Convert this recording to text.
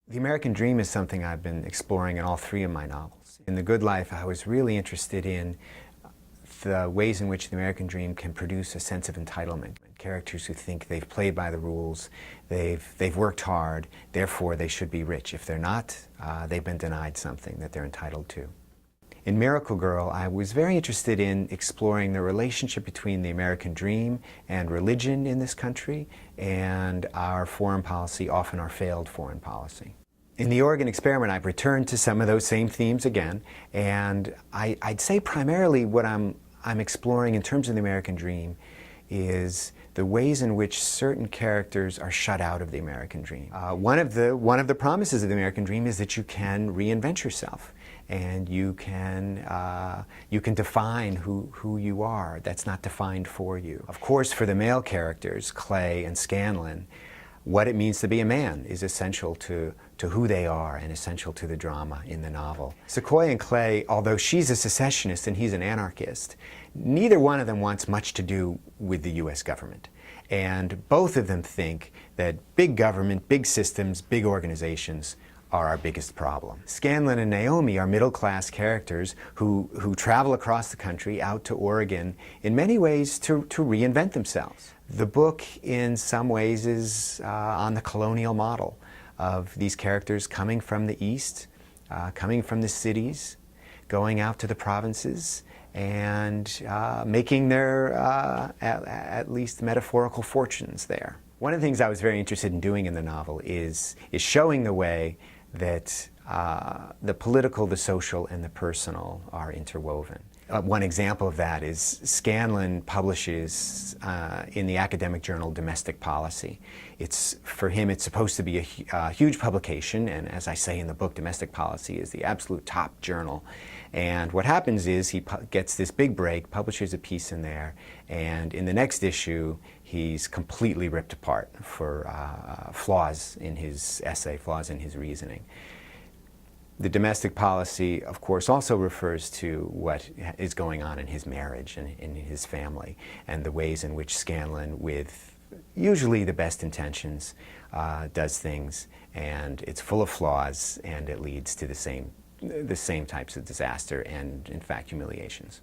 The American dream is something I've been exploring in all three of my novels. In The Good Life, I was really interested in the ways in which the American dream can produce a sense of entitlement. Characters who think they've played by the rules, they've worked hard, therefore they should be rich. If they're not, they've been denied something that they're entitled to. In Miracle Girl, I was very interested in exploring the relationship between the American dream and religion in this country and our foreign policy, often our failed foreign policy. In The Oregon Experiment, I've returned to some of those same themes again, and I'd say primarily what I'm exploring in terms of the American dream is the ways in which certain characters are shut out of the American dream. One of the promises of the American dream is that you can reinvent yourself, and you can define who you are. That's not defined for you. Of course, for the male characters, Clay and Scanlon, what it means to be a man is essential to who they are and essential to the drama in the novel. Sequoia and Clay, although she's a secessionist and he's an anarchist, neither one of them wants much to do with the U.S. government. And both of them think that big government, big systems, big organizations are our biggest problem. Scanlon and Naomi are middle-class characters who travel across the country out to Oregon in many ways to reinvent themselves. The book in some ways is on the colonial model of these characters coming from the East, coming from the cities, going out to the provinces, and making their, at least metaphorical fortunes there. One of the things I was very interested in doing in the novel is showing the way that the political, the social, and the personal are interwoven. One example of that is Scanlon publishes in the academic journal Domestic Policy. For him, it's supposed to be a huge publication, and as I say in the book, Domestic Policy is the absolute top journal. And what happens is he gets this big break, publishes a piece in there, and in the next issue, he's completely ripped apart for flaws in his essay, flaws in his reasoning. The domestic policy, of course, also refers to what is going on in his marriage and in his family, and the ways in which Scanlon, with usually the best intentions, does things, and it's full of flaws, and it leads to the same types of disaster and, in fact, humiliations.